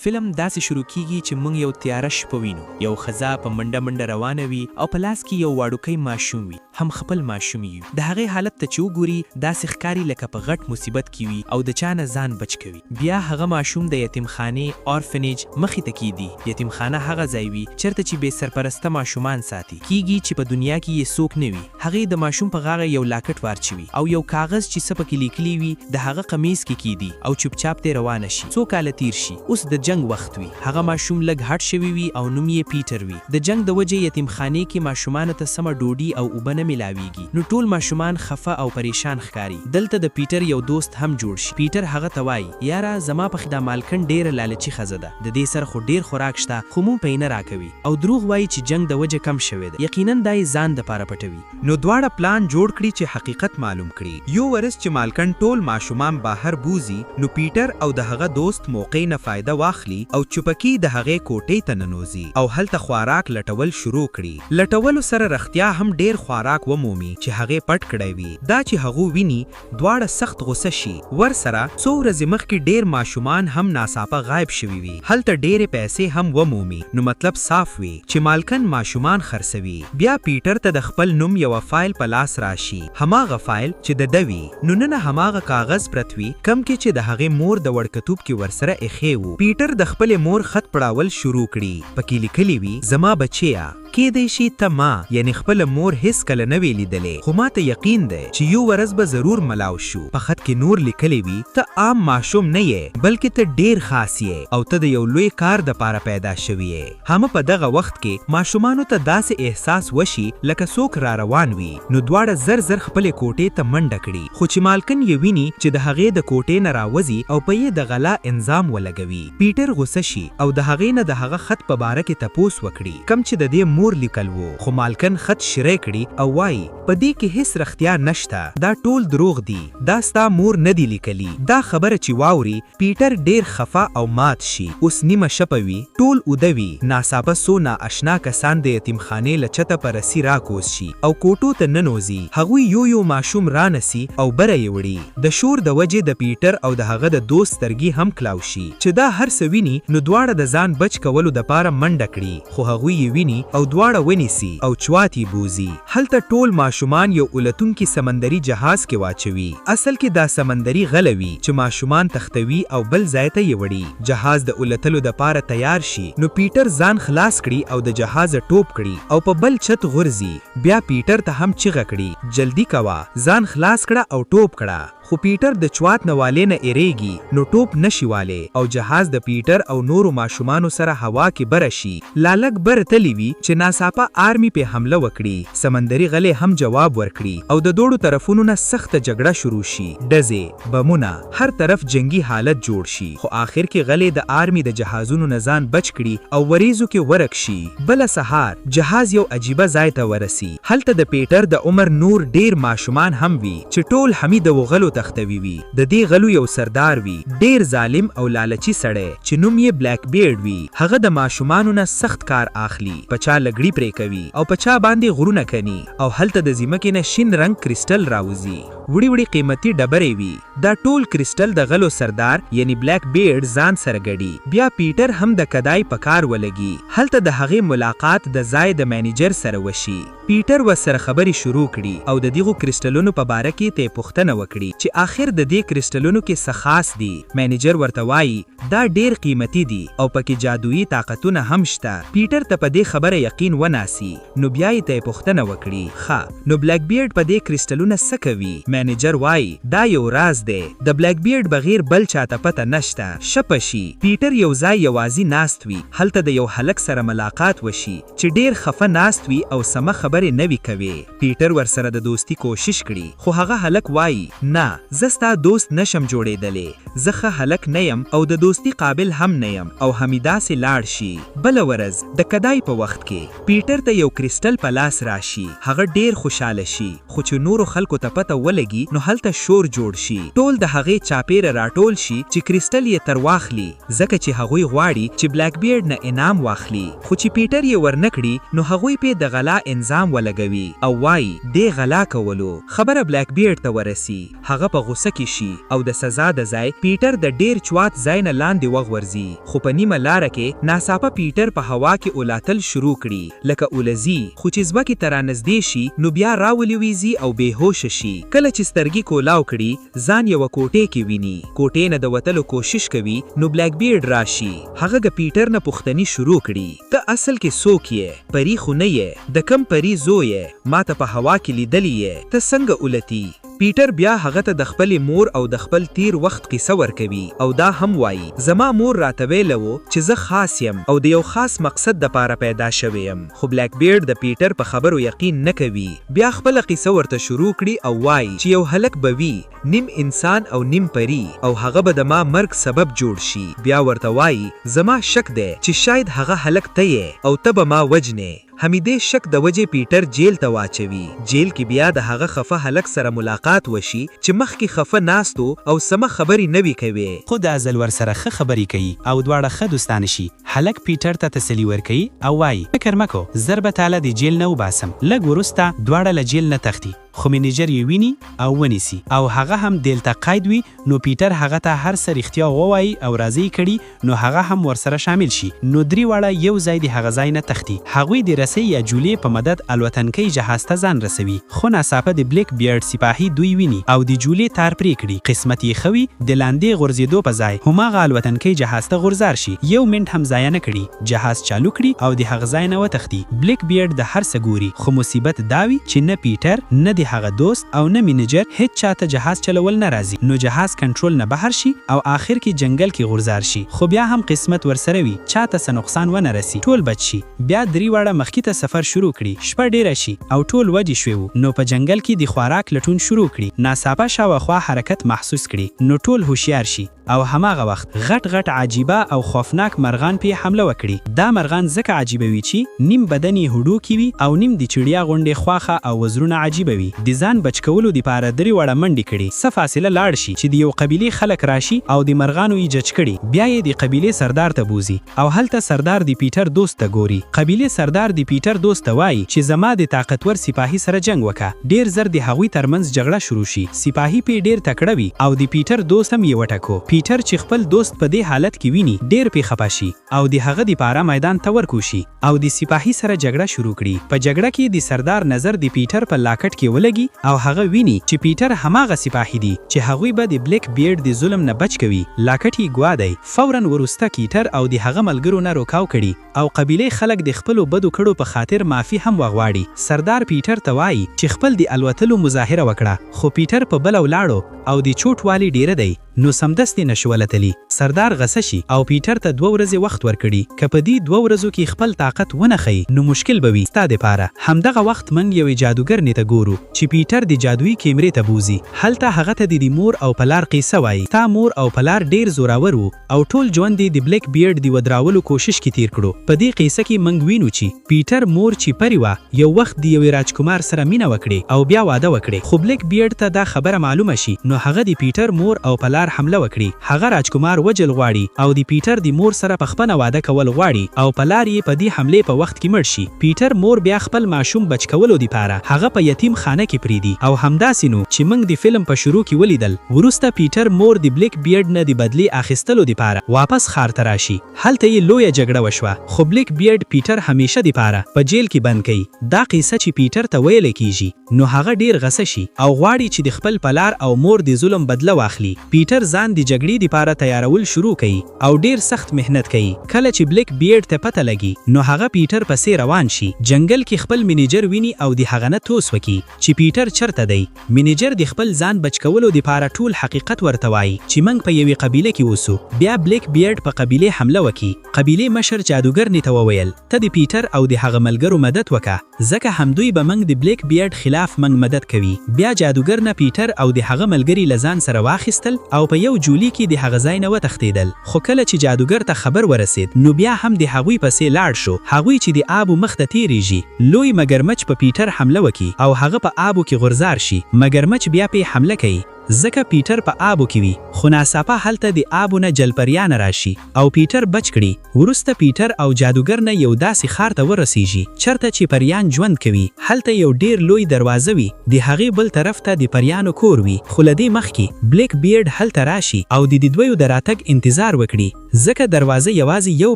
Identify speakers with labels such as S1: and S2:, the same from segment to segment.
S1: فلم داسې شروع کیږي چې موږ یو تیاره شپه وینو. یو ښځه په منډه منډه روانه وي او په لاس کې یو واډوکی ماشوم وي، هم خپل ماشوم وي. د هغې حالت ته چې وګوري داسې ښکاري لکه په غټ مصیبت کې وي او د چا نه ځان بچ کوي. بیا هغه ماشوم د یتیمخانې اورفنیج مخې ته کیدي. یتیمخانه هغه ځای وي چېرته چې بې سرپرسته ماشومان ساتي. کیږي چې په دنیا کې یې څوک نه وي. هغې د ماشوم په غاړه یو لاکټ واچوي او یو کاغذ چې څه پکې لیکلي وي د هغه قمیص کې کیدي او چوپچاپ ترې روانه شي. څو کاله تیر شي، اوس د جنگ وخت وي. هغه ماشوم لږ هټ شوی وي او نوم یې پیټر وي. د جنگ د وجې یتیمخانې کې ماشومانو ته سمه ډوډۍ او اوبه نه میلاویږي، نو ټول ماشومان خفه او پریشان ښکاري. دلته د پیټر یو دوست هم جوړ شي. پیټر هغه ته وایي یاره زما په خدا مالکن ډیره لالچي ښځه ده، د دې سره خو ډیر خوراک شته خو مو پې نه راکوي، او دروغ وایي چې جنگ د وجې کم شوی ده. یقینا دا یې ځان دپاره پټوي.
S2: نو دواړه پلان جوړ کړي چې حقیقت معلوم کړي. یو ورځ چې مالکن ټول ماشومان بهر بوزي، نو پیټر او د هغه دوست موقع نه فایده واخلي او چوپکی د هغې کوټې ته ننوځي او هلته خوراک لټول شروع کړي. لټولو سره رښتیا هم ډیر خوراک ومومي چې هغې پټ کړی وي. دا چې هغو ویني دواړه سخت غوسه شي. ورسره څو ورځې مخکې ډیر ماشومان هم ناڅاپه غایب شوي وي. هلته ډیرې پیسې هم ومومي. نو مطلب صاف وي چې مالکن ماشومان خرڅوي. بیا پیټر ته د خپل نوم یوه فایل په لاس راشي، هماغه فایل چې د ده وي. نو نن هماغه کاغذ پرت وي کم کې چې د هغې مور د وړکتوب کې ورسره ایښی و. پیټر د خپلې مور خط پړاول شروع کړي. پکې لیکلي وي زما بچیا کېدی شي ته ما یعنی خپله مور هیڅ کله نه وی لیدلې، خو ما ته یقین دی چې یو ورځ به ضرور ملاو شو. په خط کې نور لیکلی وي ته عام ماشوم نه یې بلکې ته ډیر خاص یې او ته د یو لوی کار دپاره پیدا شوی یې. هم په دغه وخت کې ماشومانو ته داسې احساس وشي لکه څوک را روان وي. نو دواړه زر زر خپلې کوټې ته منډه کړي، خو چې مالکن یې ویني چې د هغې د کوټې نه راوځي او په یې د غلا انظام ولګوي. پیټر غوسه شي او د هغې نه د هغه خط په باره کې تپوس وکړي کم چې د دې مور لیکل وو. خو مالکن خط شری کړي او وایي په دې کې هیڅ رښتیا نشته، دا ټول دروغ دي، دا ستا مور نه دی لیکلي. دا خبره چې واوري پیټر ډیر خفه او مات شي. اوس نیمه شپه وي، ټول اوده وي. ناڅاپه څو نااشنا کسان د یتیمخانې له چته په رسي راکوز شي او کوټو ته ننوځي. هغوی یو یو ماشوم رانسي او بره یې وړي. د شور د وجې د پیټر او د هغه د دوست سترګې هم کلاو شي چې دا هر څه ویني. نو دواړه د ځان بچ کولو دپاره منډه کړي، خو هغوی یې ویني او دواړه ونیسي او چوات یې بوزي. هلته ټول ماشومان یو الوتونکي سمندري جهاز کې واچوي. اصل کې دا سمندري غله وي چې ماشومان تختوي او بل ځای ته یې وړي. جهاز د الوتلو دپاره تیار شي، نو پیټر ځان خلاص کړي او د جهاز ټوپ کړي او په بل چت غورځي. بیا پیټر ته هم چیغه کړي جلدی کوه، ځان خلاص کړه او ټوپ کړه. خو پیټر د چوات نوالې نه ایریږي، نو ټوپ نشي والی او جهاز د پیټر او نورو ماشومانو سره هوا کې بره شي. لالک بر تلی وي چې ناڅاپه آرمي په حمله وکړي. سمندري غلې هم جواب ورکړي او د دوړو طرفونو نه سخته جګړه شروع شي. ډزې، بمونه، هر طرف جنگي حالت جوړ شي. خو آخر کې غلې د آرمي د جهازونو نه ځان بچ کړي او وریځو کې ورک شي. بله سهار جهاز یو عجیبه ځای ته ورسي. هلته د پیټر د عمر نور ډیر ماشومان هم وي چې ټول حمید و غلو تختوي وي. د دې غلو یو سردار وي، ډیر ظالم او لالچي سړی چې نوم یې بلیک بیرډ وي. هغه د ماشومانو نه سخت کار اخلي، په چا لګړي پرې کوي او په چا باندې غرونه کني، او هلته د ځمکې نه شین رنګ کرسټل راوځي. وړي وړي قیمتي ډبرې وي. دا ټول کرسټل د غلو سردار یعنی بلیک بیرډ ځان سره ګډي. بیا پیټر هم د کدای په کار ولګي. هلته د هغې ملاقات د ځای د مینیجر سره وشي. پیټر ورسره خبرې شروع کړي او د دغو کرسټلونو په باره کې ته پوښتنه وکړي چې آخر د دې کرسټلونو کې څه خاص دي. مینیجر ورته وایي دا ډیر قیمتي دي او پکې جادویي طاقتونه هم شته. پیټر ته په دې خبره یقین وناسي. نو بیا یې ته پوښتنه وکړي ښه نو بلیک بیرډ په دې کرسټلونه څه کوي؟ مینیجر وایي دا یو راز دی، د بلیک بیرډ بغیر بل چاته پته نشته. شپه شي، پیټر یو ځای یوازې ناست وي. هلته د یو هلک سره ملاقات وشي چې ډیر خفه ناست وي او سمه خبرې نه وي کوي. پیټر ورسره د دوستی کوشش کړي، خو هغه هلک وایي نه زه ستا دوست نشم جوړېدلی، زه ښه هلک نه یم او د دوستی قابل هم نه یم. او همداسې لاړ شي. بله ورځ د کدای په وخت کې پیټر ته یو کرسټل په لاس راشي. هغه ډیر خوشحاله شي، خو چې نورو خلکو ته پته ولګي نو هلته شور جوړ شي. ټول د هغې چاپیره راټول شي چې کرسټل یې تر واخلي، ځکه چې هغوی غواړي چې بلیک بیرډ نه انعام واخلي. خو چې پیټر یې ورنکړي نو هغوی پې د غلا انظام ولګوي او وایي دې غلا کولو. خبره بلیک بیرډ ته ورسي. هغه په غوسه کې شي او د سزا د ځای پیټر د ډیر چوات ځای نه لاندې وغورځي ورځي خو په نیمه لاره کې ناڅاپه پیټر په هوا کې اولاتل شروع کړي لکه اولزي خو چې ځمکې ته رانږدې شي نو بیا راولویږي او بېهوشه شي کله چې سترګې کولاو کړي ځان یوه کوټې کې ویني کوټې نه د وتلو کوشش کوي نو بلیک بیرډ راشي هغه د پیټر نه پوښتنې شروع کړي ته اصل کې څوک یې پری خو نه یې د کم پری زوی یې ما ته په هوا کې لیدلی یې ته څنګه اولتي پیټر بیا هغه ته د خپلې مور او د خپل تیر وخت قصه ورکوي او دا هم وایي زما مور راته ویله و چې زه خاص یم او د یو خاص مقصد دپاره پیدا شوی یم خو بلیک بیرډ د پیټر په خبرو یقین نه کوي بیا خپله قصه ورته شروع کړي او وایي چې یو هلک به وي نیم انسان او نیم پری او هغه به د ما مرګ سبب جوړ شي بیا ورته وایي زما شک دی چې شاید هغه هلک ته یې او ته به ما وجنې حمیدې شک د وجې پیټر جیل ته واچوي جیل کې بیا د هغه خفه هلک سره ملاقات وشي چې مخکې خفه ناستو او سمه خبرې نه وي کوي
S3: خو دا ځل ورسره ښه خبرې کوي او دواړه ښه دوستانه شي هلک پیټر ته تسلي ورکوي او وایي فکر مه کو زر به تاله د جیل نه وباسم لږ وروسته دواړه له جیل نه تښتي خو منیجر یې ویني او ونیسي او هغه هم دلته قید وي نو پیټر هغه ته هر څه رښتیا ووایي او راضي کړي نو هغه هم ورسره شامل شي نو درې واړه یو ځای د هغه ځای نه تښتي هغوی د رسۍ یا جولې په مدد الوتنکۍ جهاز ته ځان رسوي خو ناڅاپه د بلیک بیرډ سپاهي دوی ویني او د جولې تار پرې کړي قسمت یې ښه وي د لاندې غورځېدو په ځای هماغه الوتنکۍ جهاز ته غورځار شي یو منټ هم ضایع نه کړي جهاز چالو کړي او د هغه ځای نه وتښتي بلیک بیرډ د هر څه ګوري خو مصیبت دا وي چې نه پیټر نه د هغه دوست او نه منیجر هیڅ چاته جهاز چلول نه راځي نو جهاز کنټرول نه بهر شي او آخر کې جنگل کې غورځار شي خو بیا هم قسمت ورسره وي چاته څه نقصان ونه رسي ټول بچ شي بیا درې واړه مخکې ته سفر شروع کړي شپه ډیره شي او ټول وږي شوي نو په جنگل کې د خوراک لټون شروع کړي ناڅاپه شاوخوا حرکت محسوس کړي نو ټول هوښیار شي او هماغه وخت غټ غټ عجیبه او خوفناک مرغان پې حمله وکړي دا مرغان ځکه عجیبه وي چې نیم بدن یې هډوکي وي او نیم د چړیا غوندې خواښه او وزرونه عجیبه وي د ځان بچ کولو دپاره درې واړه منډې کړي څه فاصله لاړ شي چې د یو قبیلې خلک راشي او د مرغانو یې جج کړي بیا یې د قبیلې سردار ته بوزي او هلته سردار د پیټر دوست ته ګوري قبیلې سردار د پیټر دوست ته وایي چې زما د طاقتور سپاهي سره جنگ وکړه ډیر زر د هغوی ترمنځ جګړه شروع شي سپاهي پې ډیر تکړه وي او د پیټر دوست هم یې وټکو پیټر چې خپل دوست په دې حالت کې ویني ډیر پې خفه شي او د هغه دپاره میدان ته ورکوشي او د سپاهي سره جګړه شروع کړي په جګړه کې د سردار نظر د پیټر په لاکټ کې ولګي او هغه ویني چې پیټر هماغه سپاهي دي چې هغوی به د بلیک بیرډ د ظلم نه بچ کوي لاکټ یې ګوا دی فورا وروسته کیټر او د هغه ملګرو نه روکاو کړي او قبیلې خلک د خپلو بدو کړو په خاطر معافي هم وغواړي سردار پیټر ته وایي چې خپل د الوتلو مظاهره وکړه خو پیټر په بله ولاړو او د چوټ والی ډیره دی نو سمدستي نشو ولتلی سردار غصه شي او پیټر ته 2 ورځې وخت ورکړي که په دې 2 ورځو کې خپل طاقت ونه ښیي نو مشکل به وي ستا دپاره همدغه وخت موږ یوې جادوګر نه ته ګورو چې پیټر د جادویي کیمرې ته بوزي هلته هغه ته د مور او پلار قصه وایي ستا مور او پلار ډیر زوراور وو او ټول ژوند یې د بلیک بیرډ د ودراولو کوشش کې تیر کړو په دې قصه کې موږ وینو چې پیټر مور چې پري وه یو وخت د یوې راجکمار سره مینه وکړي او بیا واده وکړي خو بلیک بیرډ ته دا خبره معلومه شي نو هغه د پیټر مور او پلار حمله وکړي هغه راجکمار وجل غواړي او د پیټر د مور سره په خپله واده کول غواړي او پلار یې په دې حملې په وخت کې مړ شي پیټر مور بیا خپل ماشوم بچ کولو دپاره هغه په یتیم خانه کې پریږدي او همداسې نو چې موږ د فلم په شروع کې ولیدل وروسته پیټر مور د بلیک بیرډ نه د بدلې اخیستلو دپاره واپس ښار ته راشي هلته یې لویه جګړه وشوه خو بلیک بیرډ پیټر همیشه دپاره په جیل کې بند کوي دا قصه چې پیټر ته ویلی کیږي نو هغه ډیر غصه شي او غواړي چې د خپل پلار او مور د ظلم بدله واخلي پیټر ځان د جګړې دپاره تیارول شروع کوي او ډیر سخت مهنت کوي کله چې بلیک بیرډ ته پته لګي نو هغه پیټر پسې روان شي جنگل کې خپل منیجر ویني او د هغه نه توس وکي چې پیټر چرته دی منیجر د خپل ځان بچ کولو دپاره ټول حقیقت ورته وایي چې موږ په یوې قبیله کې اوسو بیا بلیک بیرډ په قبیلې حمله وکي قبیلې مشر جادوګر نه ته وویل ته د پیټر او د هغه ملګرو مدد وکړه ځکه همدوی به موږ د بلیک بیرډ خلاف موږ مدد کوي بیا جادوګر نه پیټر او د هغه ملګري له ځان سره واخیستل او په یو جولی کې د هغه ځای نه وتښتېدل خو کله چې جادوګر ته خبر ورسید نو بیا هم د هغوی پسې لاړ شو هغوی چې د آبو مخ ته تیریږي لوی مګرمچ په پیټر حمله وکي او هغه په آبو کې غورځار شي مګرمچ بیا پې حمله کوي
S2: ځکه پیټر په آبو کې وي خو ناڅاپه هلته د آبو نه جلپریان راشي او پیټر بچ کړي وروسته پیټر او جادوګر نه یو داسې ښار ته ورسیږي چرته چې پریان ژوند کوي هلته یو ډیر لوی دروازه وي د هغې بل طرف ته د پریانو کور وي خو له دې مخکې بلیک بیرډ هلته راشي او د دویو د راتګ انتظار وکړي ځکه دروازه یوازې یو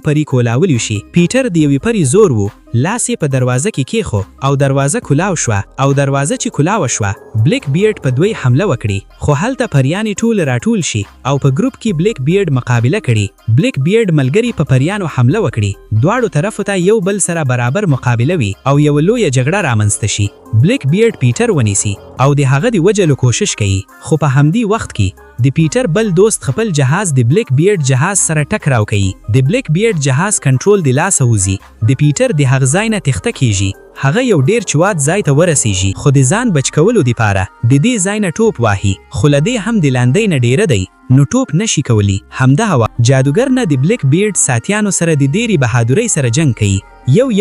S2: پری کولاولی شي پیټر د یوې پری زور وو لاس یې په دروازه کې کېښو او دروازه کولاو شوه او دروازه چې کولاوه شوه بلیک بیرډ په دوی حمله وکړي خو هلته پریانې ټول راټول شي او په ګروپ کې بلیک بیرډ مقابله کړي بلیک بیرډ ملګري په پریانو حمله وکړي دواړو طرفو ته یو بل سره برابر مقابله وي او یو لویه جګړه رامنځته شي بلیک بیرډ پیټر ونیسي او د هغه د وژلو کوشش کوي خو په همدې وخت کې د پیټر بل دوست خپل جهاز د بلیک بیرډ جهاز سره ټکراو کوي د بلیک بیرډ جهاز کنټرول د لاسه وځي د پیټر د هغه ځای نه تخته کیږي هغه یو ډیر چوات ځای ته ورسیږي خو د ځان بچ کولو دپاره د دې ځای نه ټوپ واهي خو له دې هم د لاندۍ نه ډیره دی نو ټوپ نشي کولی همدغه جادوګر نه د بلیک بیرډ ساتیانو سره د ډیرې بهادرۍ سره جنگ کوي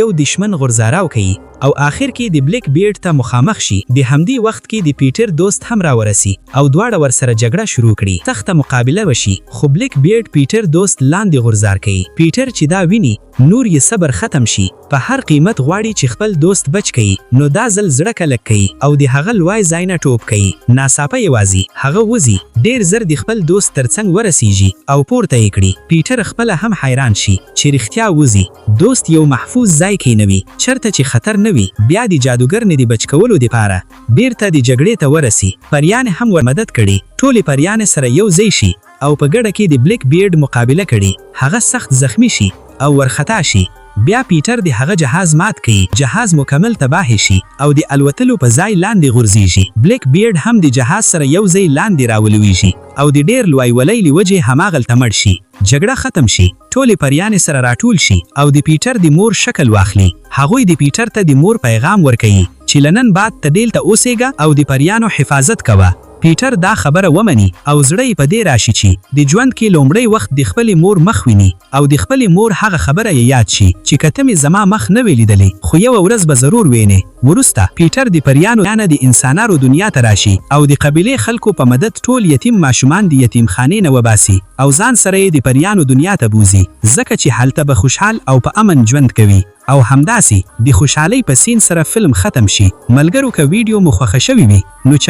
S2: یو دشمن غرزاراو کوي او آخر کې د بلیک بیرډ ته مخامخ شي د همدې وخت کې د پیټر دوست هم راورسي او دواړه ورسره جګړه شروع کړي سخته مقابله وشي خو بلیک بیرډ پیټر دوست لاندې غرزار کوي پیټر چې دا ویني نور یې صبر ختم شي په هر قیمت غواړي چې خپل دوست بچ کړي نو دا ځل زړه کلک کوي او د هغه لوی ځای نه ټوپ کوي ناڅاپه یوازې هغه وځي ډیر زر د خپل دوست ترڅنګ ورسیږي او پورته یې کړي پیټر خپله هم حیران شي چې رښتیا وځي دوست یو محفوظ ځای کینوي چرته چې خطر نه وي بیا د جادوګر نه د بچ کولو دپاره بیرته د جګړې ته ورسي پریان هم ور مدد کړي ټولې پریان سره یو ځای شي او په ګډه کې د بلیک بیرډ مقابله کړي هغه سخت زخمی شي او ورخطا شي بیا پیټر د هغه جهاز مات کړي جهاز مکمل تباه شي او د الوتلو په ځای لاندې غورځيږي بلیک بیرډ هم د جهاز سره یو ځای لاندې راولويږي او د ډیر لوی ولۍ لوجه هماغلته مړ شي جګړه ختم شي ټولې پریانې سره راټول شي او د پیټر د مور شکل واخلي هغوی د پیټر ته د مور پیغام ورکوي چې لنن بعد ته دلته اوسېږه او د پریانو حفاظت کوه پیټر دا خبره ومني او زړه یې په دې راشي چې د ژوند کې لومړی وخت د خپلې مور مخ ویني او د خپلې مور هغه خبره یې یاد شي چې که ته مې زما مخ نه وې لیدلی خو یوه ورځ به ضرور وینې وروسته پیټر د پریانو نه د انسانانو دنیا ته راشي او د قبیلې خلکو په مدد ټول یتیم ماشومان د یتیمخانې نه وباسي او ځان سره یې د پریانو دنیا ته بوزي ځکه چې هلته به خوشحال او په امن ژوند کوي او همداسې د خوشحالۍ په سین سره فلم ختم شي ملګرو که ویډیو مو خوښه شوې وي نو